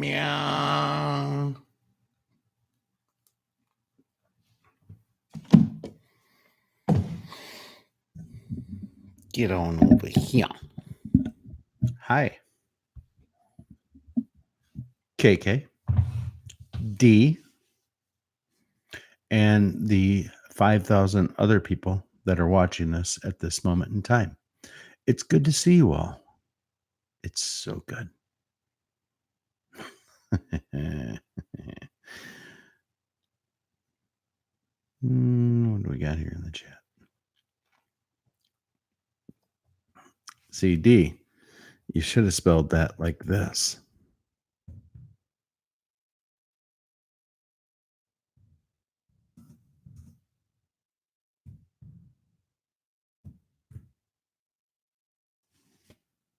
Meow. Get on over here. Hi. KK, D, and the 5,000 other people that are watching this at this moment in time. It's good to see you all. It's so good. What do we got here in the chat? CD. You should have spelled that like this.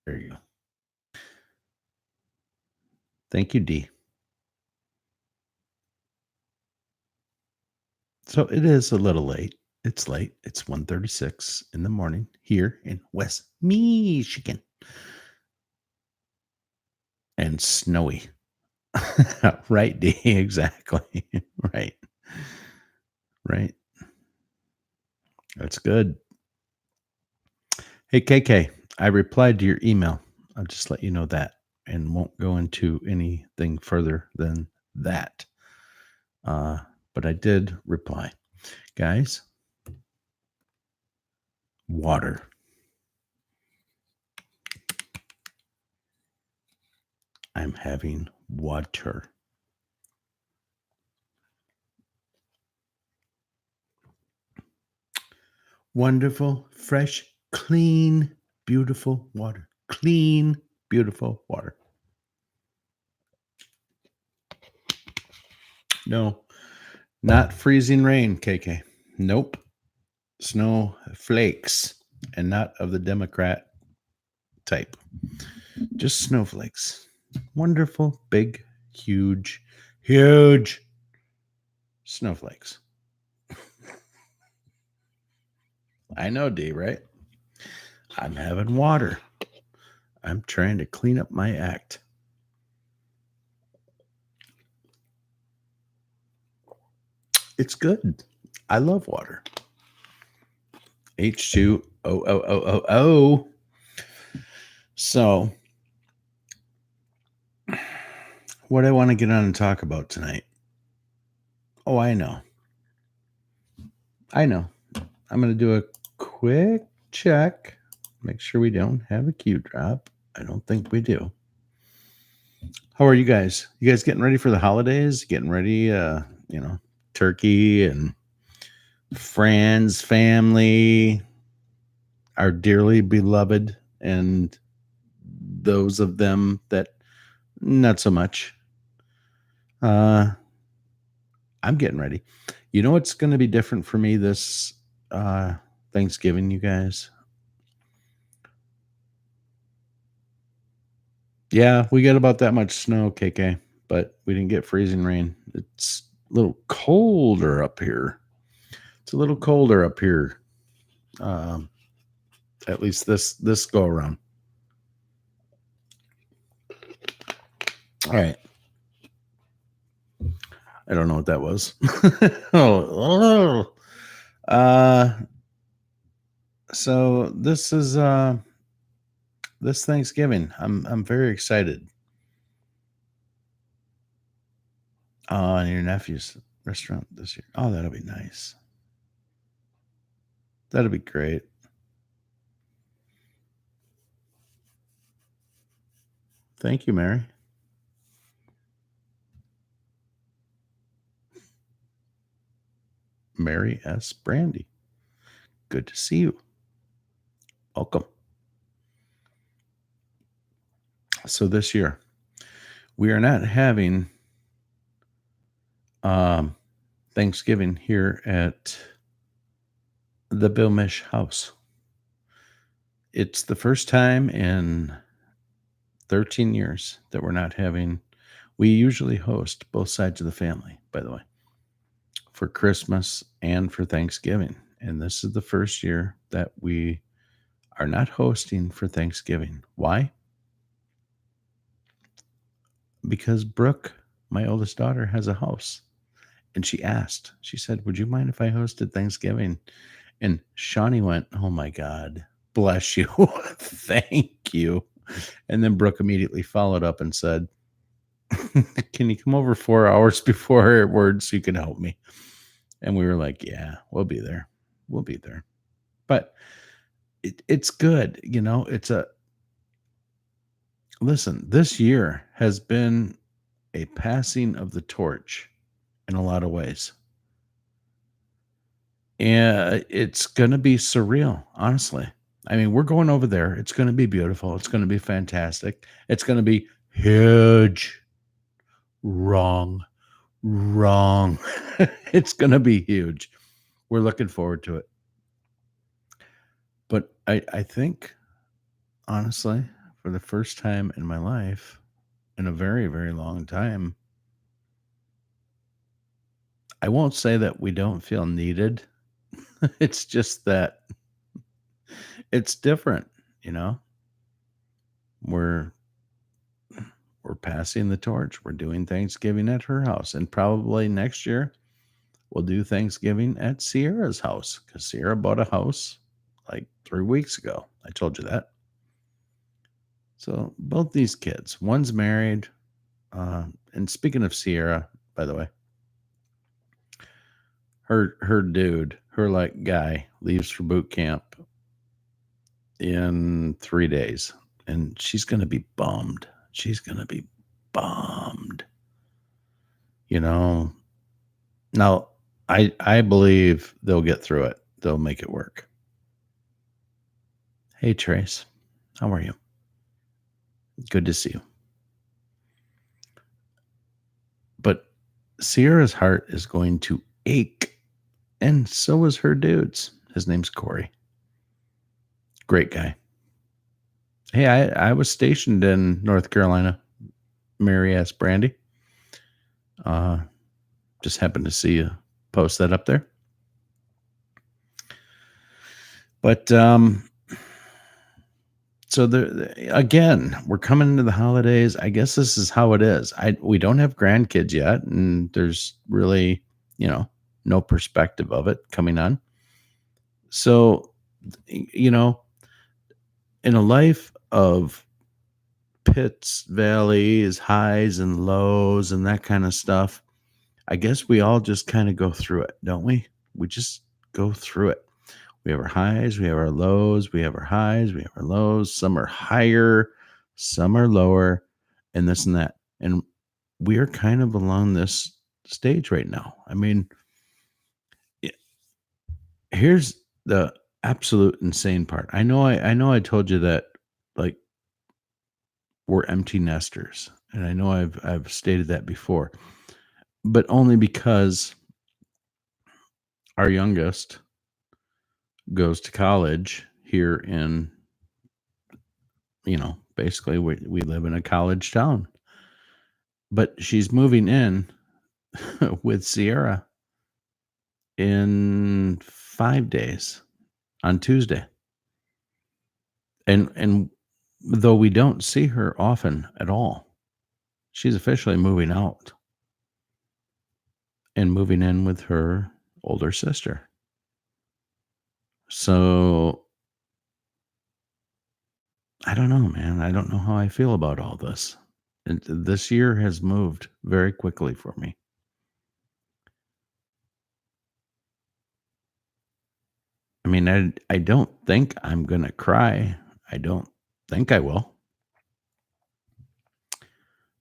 There you go. Thank you, D. So it is a little late. It's late. It's 1:36 in the morning here in West Michigan. And snowy. Right, D. Exactly. Right. Right. That's good. Hey, KK, I replied to your email. I'll just let you know that and won't go into anything further than that. But I did reply. Guys, water. I'm having water. Wonderful, fresh, clean, beautiful water. Clean, beautiful water. No, not freezing rain, KK. Nope. Snow flakes, and not of the Democrat type. Just snowflakes. Wonderful, big, huge snowflakes. I know, D, right? I'm having water. I'm trying to clean up my act. It's good. I love water. H2O. So, what I want to get on and talk about tonight. Oh, I know. I'm going to do a quick check. Make sure we don't have a Q drop. I don't think we do. How are you guys? You guys getting ready for the holidays? Getting ready, you know, turkey and friends, family, our dearly beloved, and those of them that not so much. Uh, I'm getting ready. You know what's going to be different for me this uh, Thanksgiving, you guys? Yeah, we get about that much snow, KK, but we didn't get freezing rain. It's a little colder up here. It's a little colder up here. Um, at least this go around. All right. I don't know what that was. oh, uh, so this Thanksgiving. I'm very excited. And your nephew's restaurant this year. Oh, that'll be nice. That'll be great. Thank you, Mary. Mary S. Brandy. Good to see you. Welcome. So this year we are not having um, Thanksgiving here at the Bill Mish house. It's the first time in 13 years that we're not having. We usually host both sides of the family, by the way, for Christmas and for Thanksgiving. And this is the first year that we are not hosting for Thanksgiving. Why? Because Brooke, my oldest daughter, has a house. And she asked, she said, would you mind if I hosted Thanksgiving? And Shawnee went, oh my God, bless you. Thank you. And then Brooke immediately followed up and said, can you come over 4 hours before words so you can help me? And we were like, yeah, we'll be there. We'll be there. But it's good. You know, listen, this year has been a passing of the torch in a lot of ways. And it's going to be surreal, honestly. I mean, we're going over there. It's going to be beautiful. It's going to be fantastic. It's going to be huge. Wrong. Wrong. It's going to be huge. We're looking forward to it. But I think, honestly, for the first time in my life, in a very, very long time, I won't say that we don't feel needed. It's just that it's different, you know? We're we're passing the torch. We're doing Thanksgiving at her house. And probably next year we'll do Thanksgiving at Sierra's house because Sierra bought a house like 3 weeks ago. I told you that. So both these kids, one's married. And speaking of Sierra, by the way, her dude, her like guy leaves for boot camp in 3 days. And she's gonna be bummed. She's gonna be bummed. You know. Now I believe they'll get through it. They'll make it work. Hey Trace, how are you? Good to see you. But Sierra's heart is going to ache, and so is her dude's. His name's Corey. Great guy. Hey, I was stationed in North Carolina. Mary S. Brandy. Uh, just happened to see you post that up there. But so again, we're coming into the holidays. I guess this is how it is. We don't have grandkids yet, and there's really, no perspective of it coming on. So, in a life of pits, valleys, highs and lows, and that kind of stuff, I guess we all just kind of go through it, don't we? We just go through it. We have our highs, we have our lows, we have our highs, we have our lows. Some are higher, some are lower, and this and that. And we are kind of along this stage right now. I mean, i- here's the absolute insane part. I know I told you that like we're empty nesters. And I know I've stated that before, but only because our youngest goes to college here in, basically we live in a college town. But she's moving in with Sierra in 5 days on Tuesday. And though we don't see her often at all, she's officially moving out and moving in with her older sister. So I don't know, man. I don't know how I feel about all this. And this year has moved very quickly for me. I mean, I don't think I'm gonna cry. I don't think I will,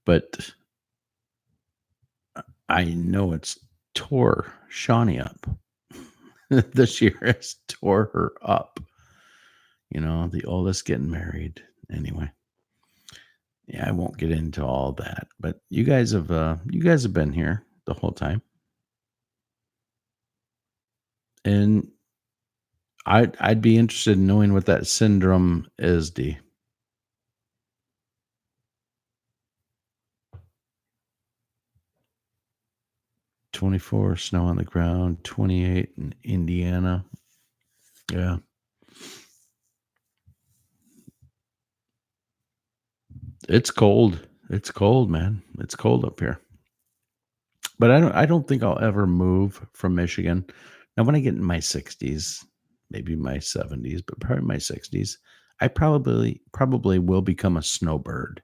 but I know it's tore Shawnee up. This year has tore her up. The oldest getting married. Anyway, yeah, I won't get into all that. But you guys have been here the whole time, and I'd be interested in knowing what that syndrome is. D 24 snow on the ground, 28 in Indiana. Yeah, it's cold. It's cold, man. It's cold up here. But I don't think I'll ever move from Michigan. Now when I get in my 60s, maybe my 70s, but probably my 60s, I probably will become a snowbird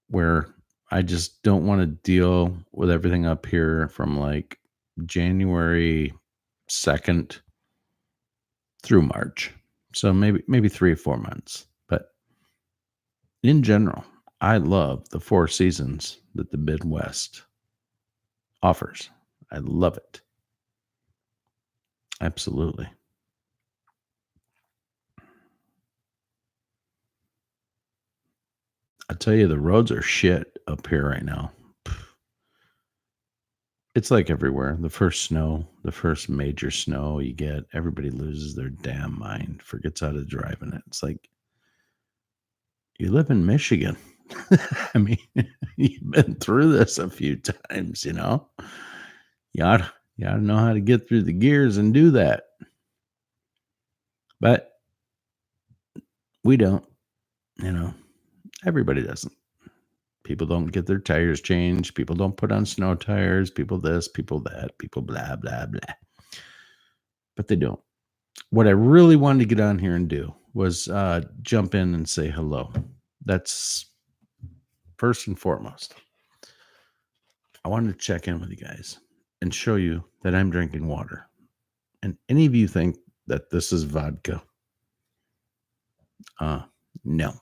where I just don't want to deal with everything up here from like January 2nd through March. So maybe 3 or 4 months. But in general, I love the four seasons that the Midwest offers. I love it. Absolutely. I tell you, the roads are shit up here right now. It's like everywhere. The first major snow you get, everybody loses their damn mind, forgets how to drive in it. It's like you live in Michigan. I mean, you've been through this a few times, you know. You ought to know how to get through the gears and do that. But we don't, you know. Everybody doesn't. People don't get their tires changed. People don't put on snow tires. People this, people that, people blah, blah, blah. But they don't. What I really wanted to get on here and do was jump in and say hello. That's first and foremost. I wanted to check in with you guys and show you that I'm drinking water. And any of you think that this is vodka? No.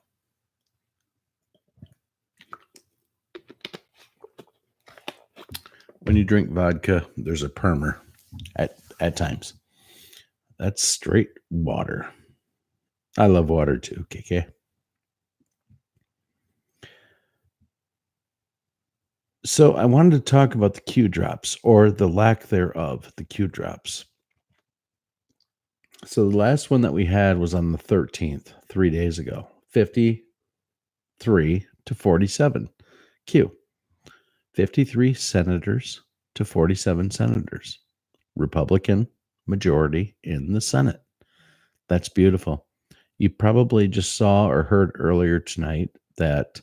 When you drink vodka, there's a permer at times. That's straight water. I love water too, KK. So I wanted to talk about the Q drops or the lack thereof, the Q drops. So the last one that we had was on the 13th, 3 days ago, 53 to 47. Q, 53 senators to 47 senators, Republican majority in the Senate. That's beautiful. You probably just saw or heard earlier tonight that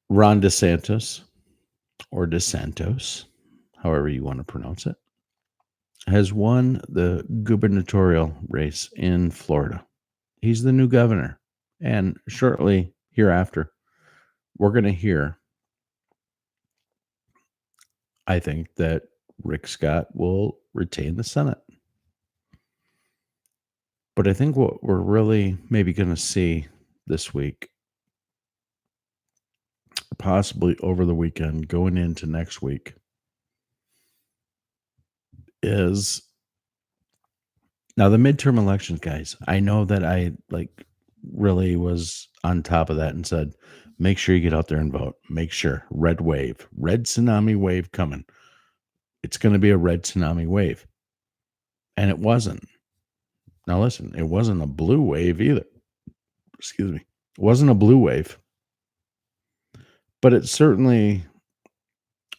Ron DeSantis, or DeSantos, however you want to pronounce it, has won the gubernatorial race in Florida. He's the new governor. And shortly hereafter, we're going to hear, I think, that Rick Scott will retain the Senate. But I think what we're really maybe going to see this week possibly over the weekend going into next week is now the midterm elections, guys. I know that I really was on top of that and said, make sure you get out there and vote. Make sure. Red wave, red tsunami wave coming. It's going to be a red tsunami wave. And it wasn't. Now listen, it wasn't a blue wave either. Excuse me. It wasn't a blue wave. But it certainly,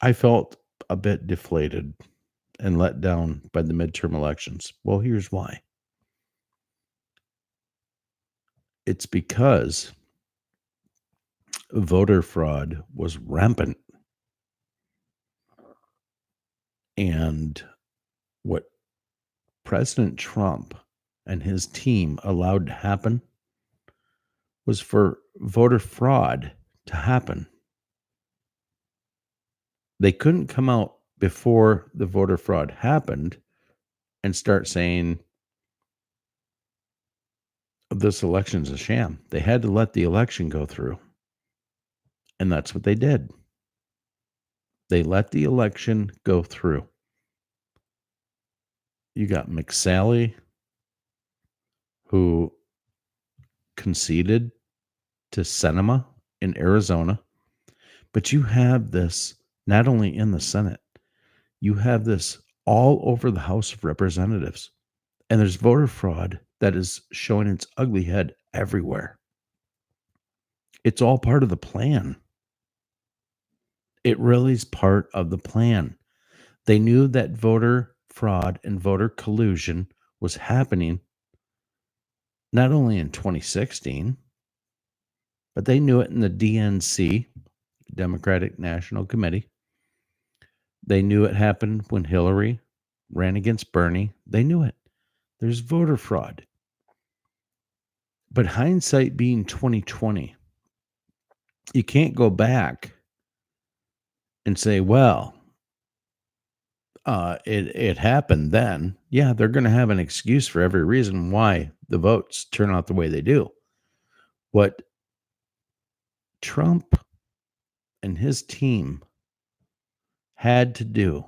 I felt a bit deflated and let down by the midterm elections. Well, here's why. It's because voter fraud was rampant. And what President Trump and his team allowed to happen was for voter fraud to happen. They couldn't come out before the voter fraud happened and start saying this election's a sham. They had to let the election go through. And that's what they did. They let the election go through. You got McSally, who conceded to Sinema in Arizona. But you have this not only in the Senate, you have this all over the House of Representatives. And there's voter fraud that is showing its ugly head everywhere. It's all part of the plan. It really is part of the plan. They knew that voter fraud and voter collusion was happening not only in 2016, but they knew it in the DNC, Democratic National Committee. They knew it happened when Hillary ran against Bernie. They knew it. There's voter fraud. But hindsight being 2020, you can't go back and say, well, it happened then. Yeah, they're going to have an excuse for every reason why the votes turn out the way they do. What Trump and his team had to do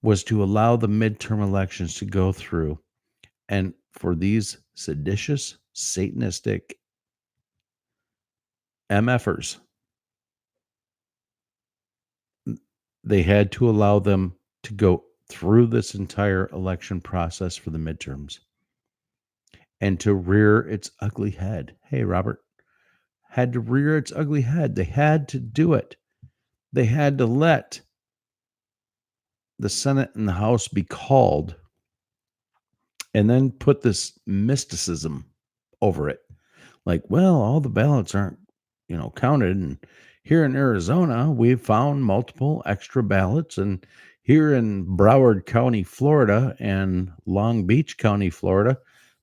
was to allow the midterm elections to go through, and for these seditious, Satanistic MFers, they had to allow them to go through this entire election process for the midterms and to rear its ugly head. Hey, Robert, had to rear its ugly head. They had to do it. They had to let the Senate and the House be called and then put this mysticism over it. Like, well, all the ballots aren't, counted. And here in Arizona, we've found multiple extra ballots. And here in Broward County, Florida, and Long Beach County, Florida,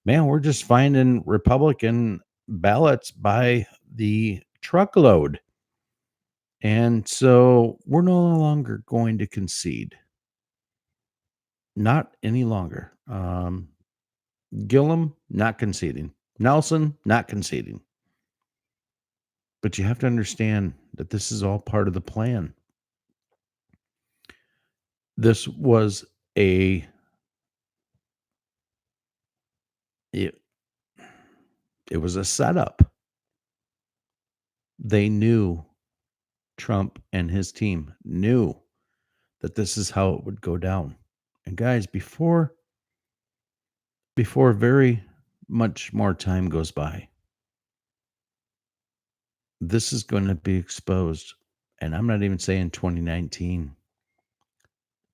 man, we're just finding Republican ballots by the truckload. And so we're no longer going to concede. Not any longer. Gillum, not conceding. Nelson, not conceding. But you have to understand that this is all part of the plan. This was it was a setup. They knew, Trump and his team knew that this is how it would go down. And guys, before very much more time goes by, this is going to be exposed. And I'm not even saying 2019.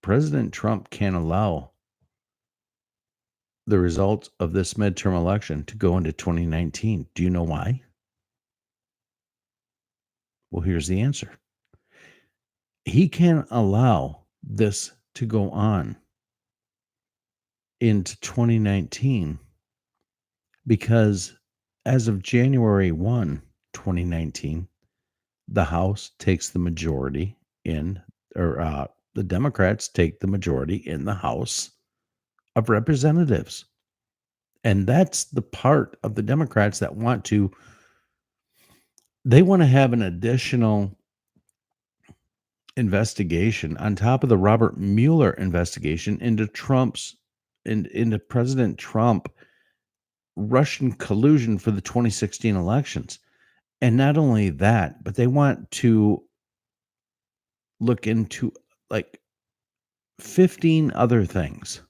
President Trump can't allow the results of this midterm election to go into 2019. Do you know why? Well, here's the answer. He can't allow this to go on into 2019 because as of January 1, 2019, the House takes the majority the Democrats take the majority in the House of Representatives. And that's the part of the Democrats that want to have an additional investigation on top of the Robert Mueller investigation into President Trump Russian collusion for the 2016 elections. And not only that, but they want to look into like 15 other things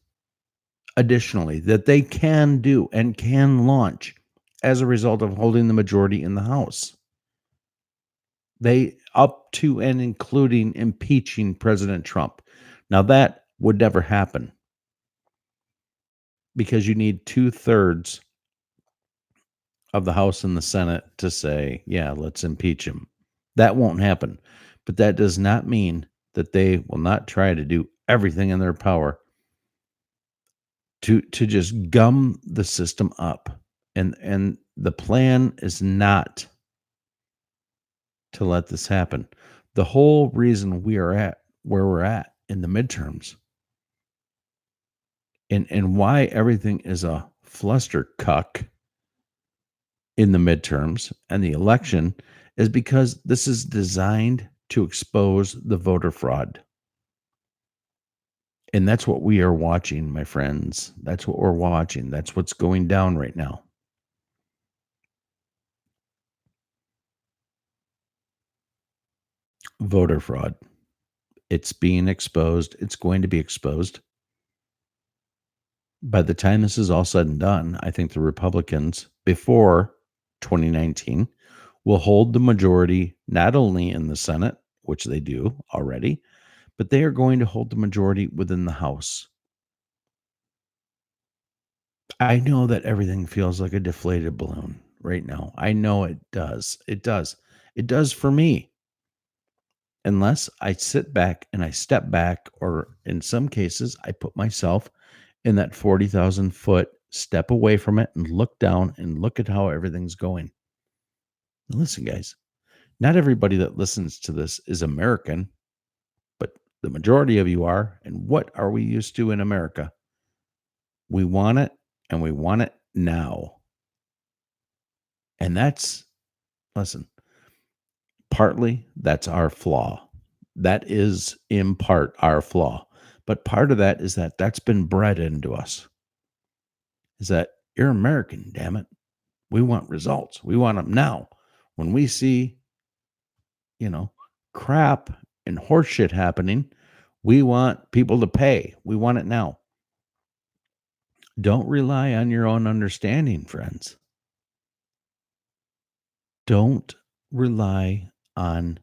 additionally that they can do and can launch as a result of holding the majority in the House. They up to and including impeaching President Trump. Now that would never happen because you need 2/3 of the House and the Senate to say, yeah, let's impeach him. That won't happen. But that does not mean that they will not try to do everything in their power to just gum the system up. And the plan is not to let this happen. The whole reason we are at where we're at in the midterms and why everything is a flustercuck in the midterms and the election is because this is designed to expose the voter fraud. And that's what we are watching, my friends. That's what we're watching. That's what's going down right now. Voter fraud. It's being exposed. It's going to be exposed. By the time this is all said and done, I think the Republicans, before 2019, will hold the majority not only in the Senate, which they do already, but they are going to hold the majority within the House. I know that everything feels like a deflated balloon right now. I know it does. It does. It does for me. Unless I sit back and I step back, or in some cases, I put myself in that 40,000 foot step away from it and look down and look at how everything's going. Now listen, guys, not everybody that listens to this is American, but the majority of you are. And what are we used to in America? We want it, and we want it now. And listen, partly that's our flaw. That is in part our flaw. But part of that is that that's been bred into us. Is that you're American, damn it. We want results. We want them now. When we see, crap and horseshit happening, we want people to pay. We want it now. Don't rely on your own understanding, friends. Don't rely on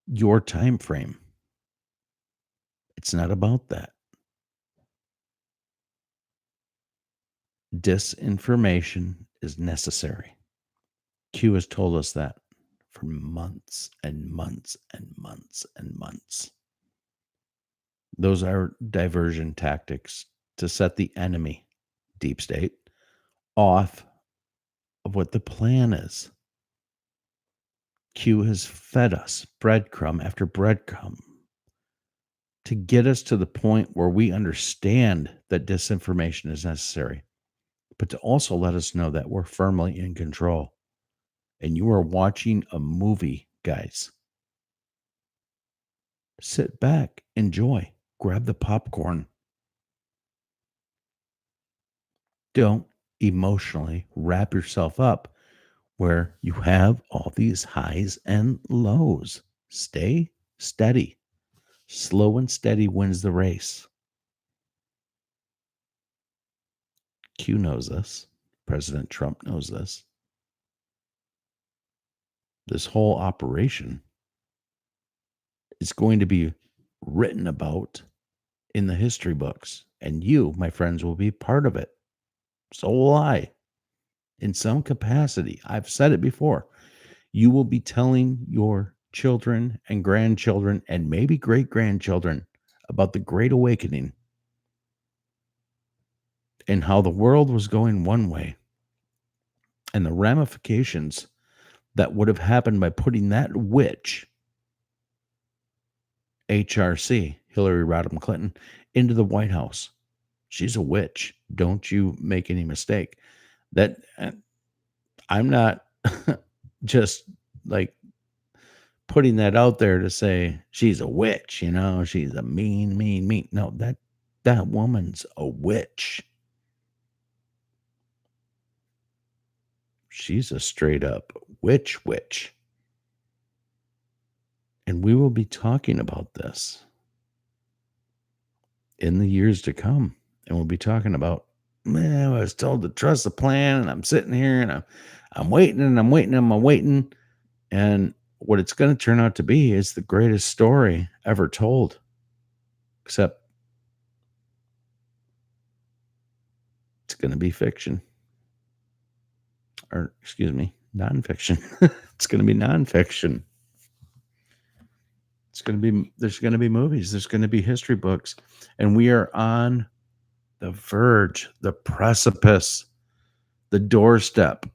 your time frame. It's not about that. Disinformation is necessary. Q has told us that for months and months and months and months. Those are diversion tactics to set the enemy, deep state, off of what the plan is. Q has fed us breadcrumb after breadcrumb to get us to the point where we understand that disinformation is necessary, but to also let us know that we're firmly in control. And you are watching a movie, guys. Sit back, enjoy, grab the popcorn. Don't emotionally wrap yourself up where you have all these highs and lows. Stay steady. Slow and steady wins the race. Q knows this. President Trump knows this. This whole operation is going to be written about in the history books. And you, my friends, will be part of it. So will I. In some capacity. I've said it before. You will be telling your children and grandchildren and maybe great-grandchildren about the Great Awakening and how the world was going one way and the ramifications that would have happened by putting that witch, HRC, Hillary Rodham Clinton, into the White House. She's a witch. Don't you make any mistake. That I'm not just like putting that out there to say she's a witch, she's a mean. No, that woman's a witch. She's a straight up witch. And we will be talking about this in the years to come. And we'll be talking about, man, I was told to trust the plan, and I'm sitting here and I'm waiting and I'm waiting and I'm waiting. And what it's going to turn out to be is the greatest story ever told. Except it's going to be fiction. Or, excuse me, nonfiction. It's going to be nonfiction. There's going to be movies. There's going to be history books. And we are on the verge, the precipice, the doorstep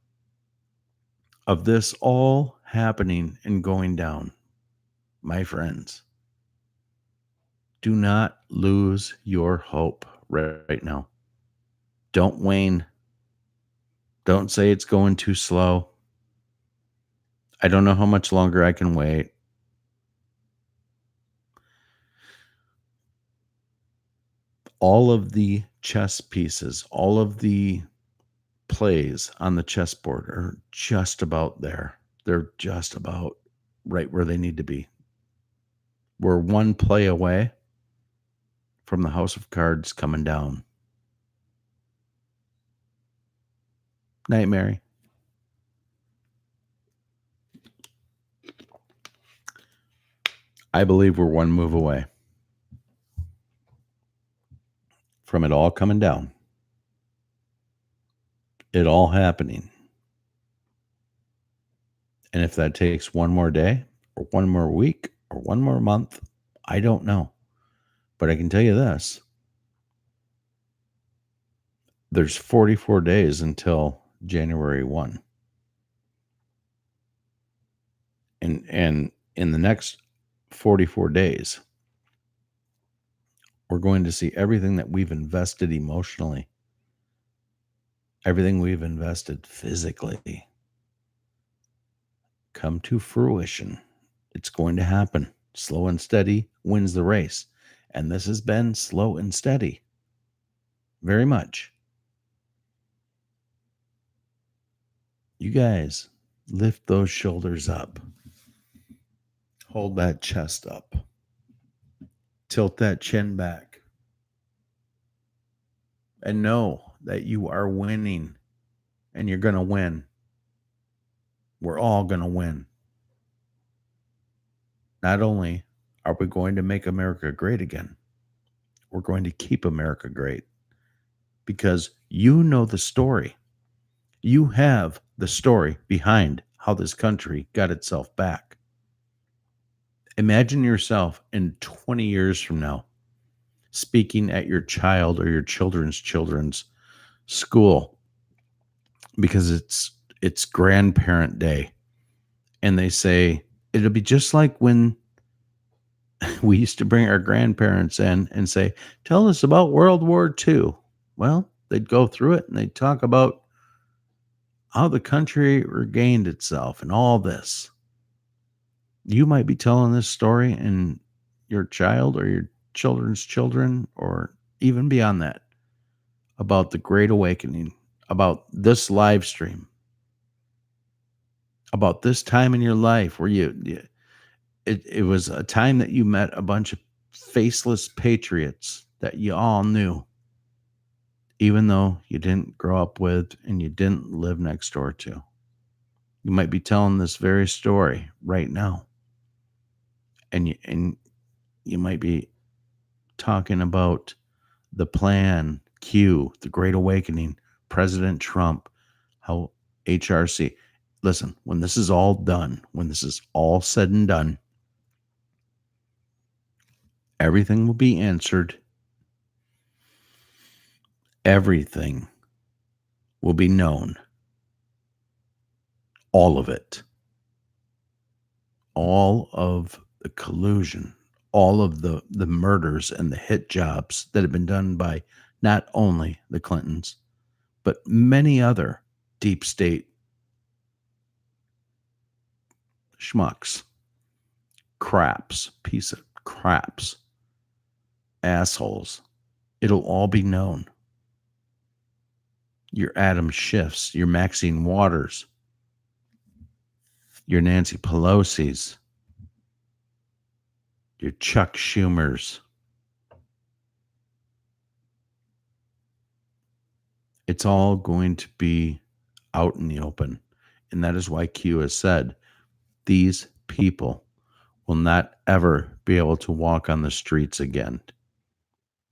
of this all happening and going down. My friends, do not lose your hope right now. Don't wane. Don't say it's going too slow. I don't know how much longer I can wait. All of the chess pieces, all of the plays on the chessboard are just about there. They're just about right where they need to be. We're one play away from the house of cards coming down. Night, Mary. I believe we're one move away from it all coming down. It all happening. And if that takes one more day or one more week or one more month, I don't know. But I can tell you this. There's 44 days until January 1. And in the next 44 days, we're going to see everything that we've invested emotionally, everything we've invested physically come to fruition. It's going to happen. Slow and steady wins the race. And this has been slow and steady. Very much. You guys, lift those shoulders up. Hold that chest up. Tilt that chin back. And know that you are winning. And you're going to win. We're all going to win. Not only are we going to make America great again, we're going to keep America great. Because you know the story. You have the story behind how this country got itself back. Imagine yourself in 20 years from now speaking at your child or your children's school because it's grandparent day, and they say it'll be just like when we used to bring our grandparents in and say, tell us about World War II. Well, they'd go through it and they'd talk about how the country regained itself and all this. You might be telling this story and your child or your children's children, or even beyond that, about the Great Awakening, about this live stream, about this time in your life where it was a time that you met a bunch of faceless patriots that you all knew, even though you didn't grow up with and you didn't live next door to. You might be telling this very story right now. And you might be talking about the plan Q, the Great Awakening, President Trump, how HRC. Listen, when this is all done, when this is all said and done, everything will be answered. Everything will be known. All of it. All of the collusion, all of the murders and the hit jobs that have been done by not only the Clintons, but many other deep state schmucks piece of craps, assholes. It'll all be known. Your Adam Schiffs, your Maxine Waters, your Nancy Pelosi's, your Chuck Schumers. It's all going to be out in the open. And that is why Q has said these people will not ever be able to walk on the streets again.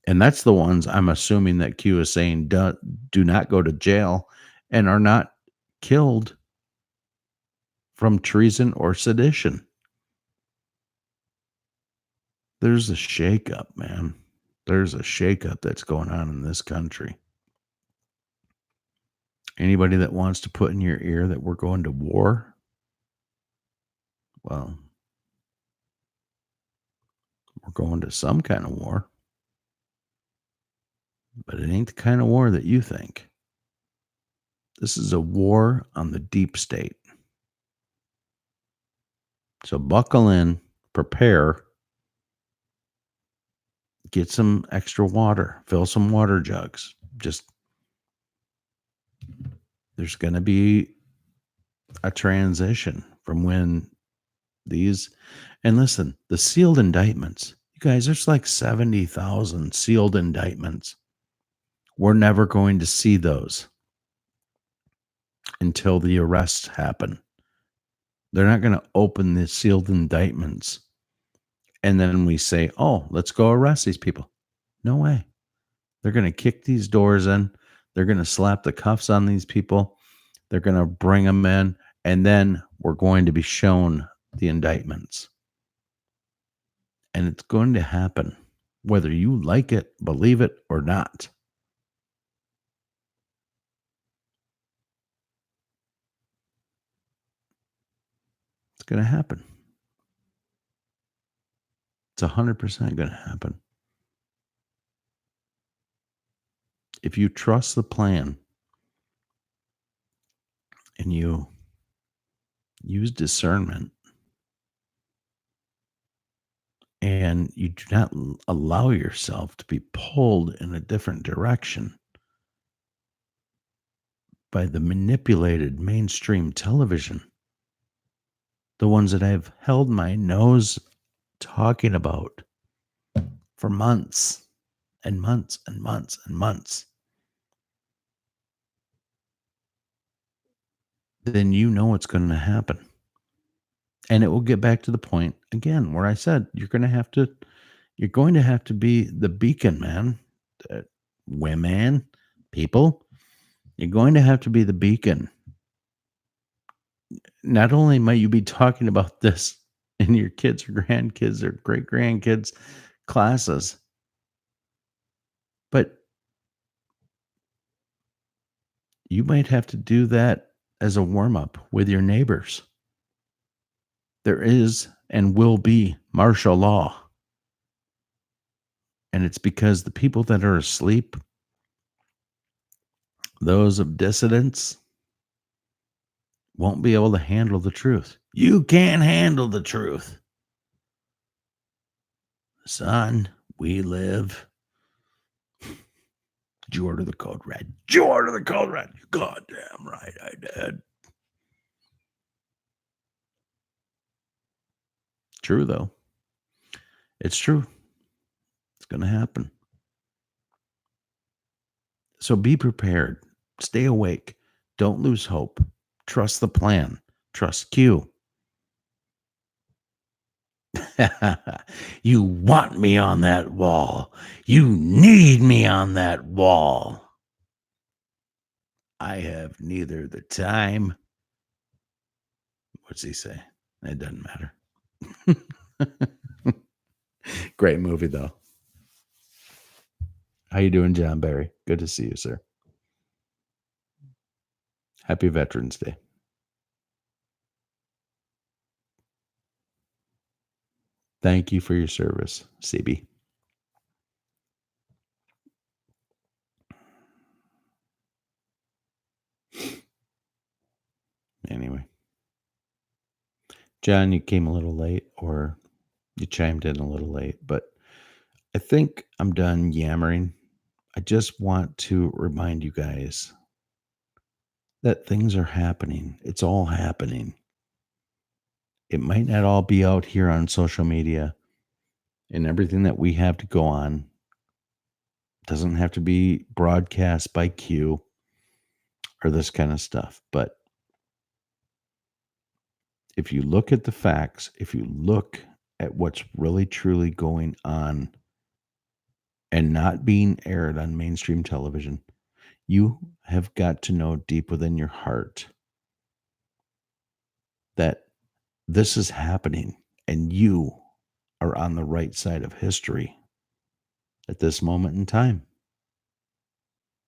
And that's the ones I'm assuming that Q is saying do not go to jail and are not killed from treason or sedition. There's a shakeup, man. There's a shakeup that's going on in this country. Anybody that wants to put in your ear that we're going to war, well, we're going to some kind of war. But it ain't the kind of war that you think. This is a war on the deep state. So buckle in, prepare, get some extra water, fill some water jugs. There's going to be a transition from when these, and listen, the sealed indictments, you guys, there's like 70,000 sealed indictments. We're never going to see those until the arrests happen. They're not going to open the sealed indictments and then we say, oh, let's go arrest these people. No way. They're going to kick these doors in. They're going to slap the cuffs on these people. They're going to bring them in. And then we're going to be shown the indictments. And it's going to happen, whether you like it, believe it, or not. It's going to happen. It's 100% going to happen. If you trust the plan and you use discernment and you do not allow yourself to be pulled in a different direction by the manipulated mainstream television, the ones that I've held my nose talking about for months and months and months and months, then you know what's going to happen. And it will get back to the point again where I said you're going to have to be the beacon, man. Women, people, you're going to have to be the beacon. Not only might you be talking about this in your kids or grandkids or great grandkids classes, but you might have to do that as a warm up with your neighbors. There is and will be martial law. And it's because the people that are asleep, those of dissidents, won't be able to handle the truth. You can't handle the truth. Son, we live. Did you order the code red? Did you order the code red? You goddamn right I did. True, though. It's true. It's going to happen. So be prepared. Stay awake. Don't lose hope. Trust the plan. Trust Q. You want me on that wall. You need me on that wall. I have neither the time. What's he say? It doesn't matter. Great movie, though. How you doing, John Barry? Good to see you, sir. Happy Veterans Day. Thank you for your service, CB. Anyway. John, you came a little late, or You chimed in a little late, but I think I'm done yammering. I just want to remind you guys that things are happening. It's all happening. It might not all be out here on social media and everything that we have to go on doesn't have to be broadcast by Q or this kind of stuff. But if you look at the facts, if you look at what's really truly going on and not being aired on mainstream television, you have got to know deep within your heart that this is happening and you are on the right side of history at this moment in time.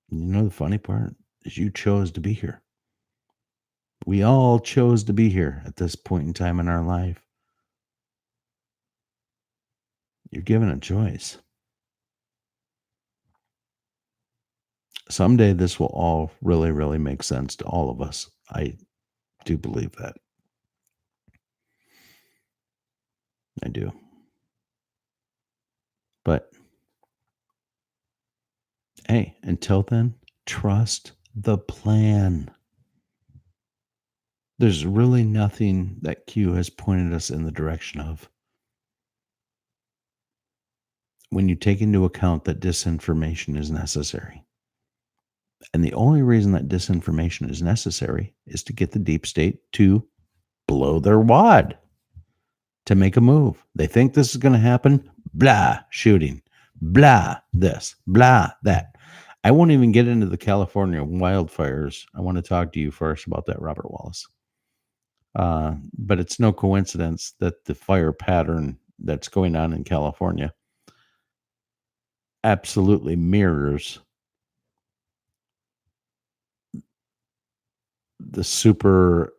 You know, the funny part is you chose to be here. We all chose to be here at this point in time in our life. You're given a choice. Someday this will all really, really make sense to all of us. I do believe that. I do. But hey, until then, trust the plan. There's really nothing that Q has pointed us in the direction of. When you take into account that disinformation is necessary. And the only reason that disinformation is necessary is to get the deep state to blow their wad, to make a move. They think this is going to happen. Blah, shooting. Blah, this. Blah, that. I won't even get into the California wildfires. I want to talk to you first about that, Robert Wallace. But it's no coincidence that the fire pattern that's going on in California absolutely mirrors the super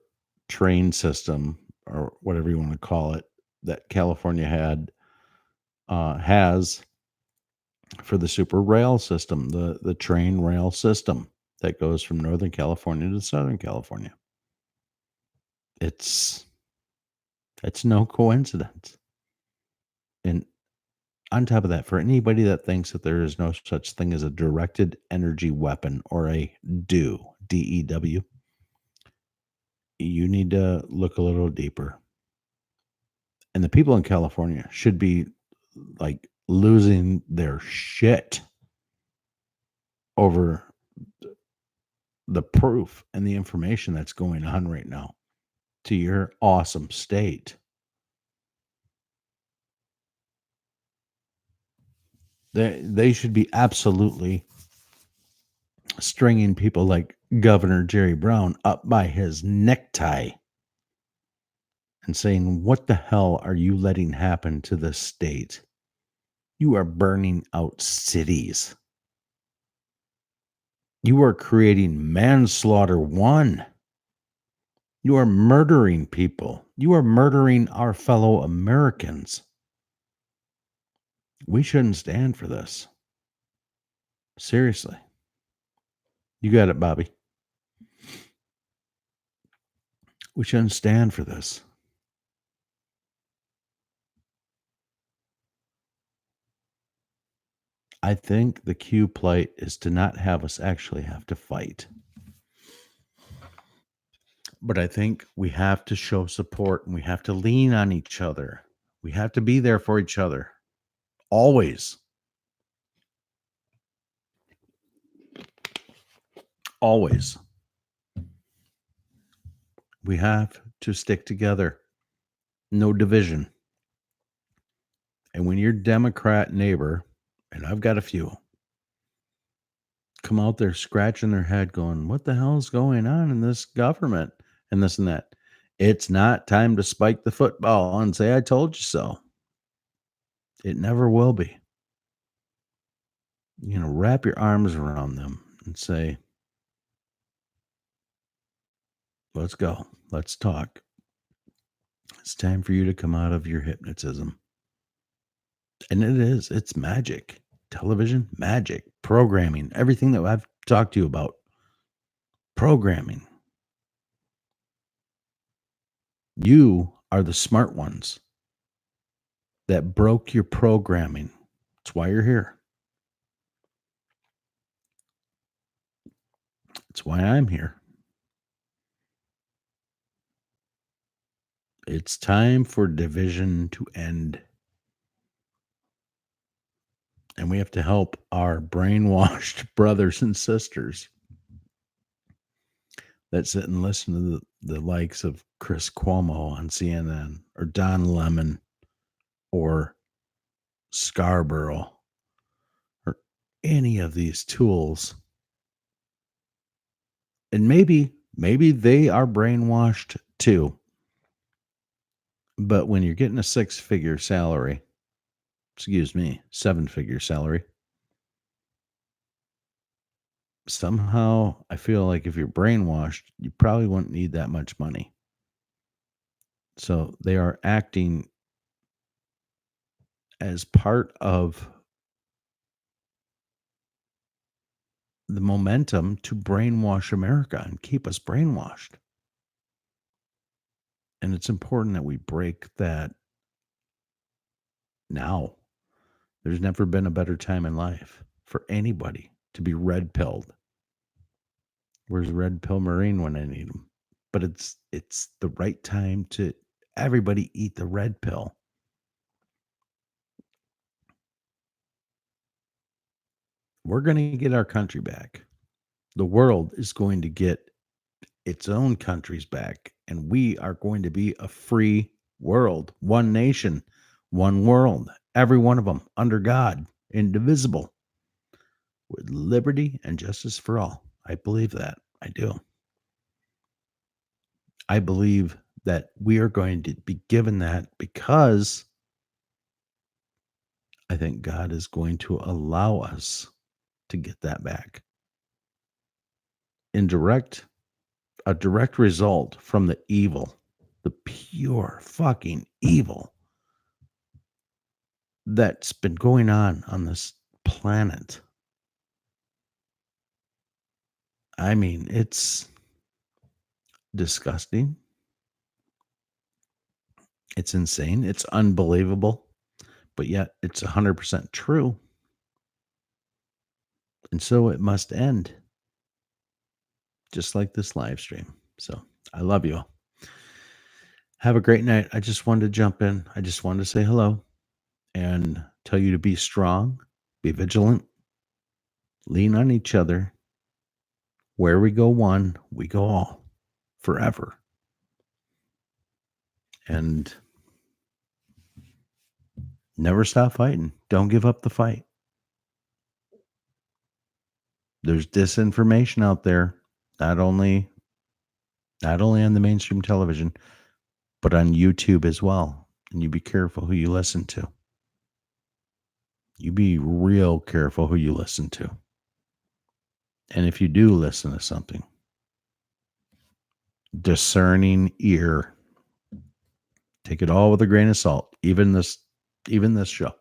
train system or whatever you want to call it that California has for the super rail system, the train rail system that goes from Northern California to Southern California. It's no coincidence. And on top of that, for anybody that thinks that there is no such thing as a directed energy weapon or a DEW, you need to look a little deeper. And the people in California should be like losing their shit over the proof and the information that's going on right now to your awesome state. They should be absolutely stringing people like Governor Jerry Brown up by his necktie and saying, "What the hell are you letting happen to this state? You are burning out cities. You are creating manslaughter one. You are murdering people. You are murdering our fellow Americans. We shouldn't stand for this. Seriously." You got it, Bobby. We shouldn't stand for this. I think the Q plight is to not have us actually have to fight. But I think we have to show support and we have to lean on each other. We have to be there for each other. Always. Always. We have to stick together. No division. And when your Democrat neighbor, and I've got a few, come out there scratching their head going, "What the hell is going on in this government?" and this and that. It's not time to spike the football and say, "I told you so." It never will be. Wrap your arms around them and say, "Let's go. Let's talk. It's time for you to come out of your hypnotism." And it's magic. Television, magic, programming, everything that I've talked to you about. Programming. You are the smart ones that broke your programming. That's why you're here. It's why I'm here. It's time for division to end. And we have to help our brainwashed brothers and sisters that sit and listen to the likes of Chris Cuomo on CNN or Don Lemon or Scarborough or any of these tools. And maybe they are brainwashed too. But when you're getting a 6-figure salary, 7-figure salary, somehow I feel like if you're brainwashed, you probably wouldn't need that much money. So they are acting as part of the momentum to brainwash America and keep us brainwashed. And it's important that we break that now. There's never been a better time in life for anybody to be red pilled. Where's Red Pill Marine when I need him? But it's the right time to everybody eat the red pill. We're going to get our country back. The world is going to get its own countries back, and we are going to be a free world, one nation, one world, every one of them under God, indivisible, with liberty and justice for all. I believe that. I do. I believe that we are going to be given that because I think God is going to allow us to get that back. A direct result from the evil, the pure fucking evil that's been going on this planet. I mean, it's disgusting. It's insane. It's unbelievable. But yet it's 100% true. And so it must end. Just like this live stream. So I love you all. Have a great night. I just wanted to jump in. I just wanted to say hello and tell you to be strong, be vigilant, lean on each other. Where we go one, we go all forever. And never stop fighting. Don't give up the fight. There's disinformation out there, not only on the mainstream television, but on YouTube as well. And you be careful who you listen to. You be real careful who you listen to. And if you do listen to something, discerning ear. Take it all with a grain of salt, even this show.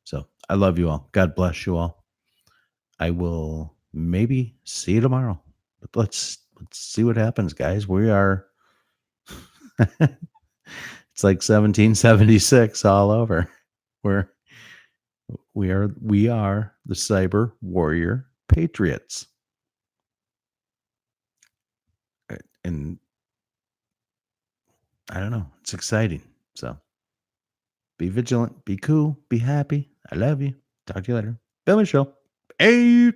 So I love you all. God bless you all. I will maybe see you tomorrow. But let's see what happens, guys. We are it's like 1776 all over. We are the cyber warrior patriots. And I don't know. It's exciting. So be vigilant, be cool, be happy. I love you. Talk to you later. Bill Show. Hey.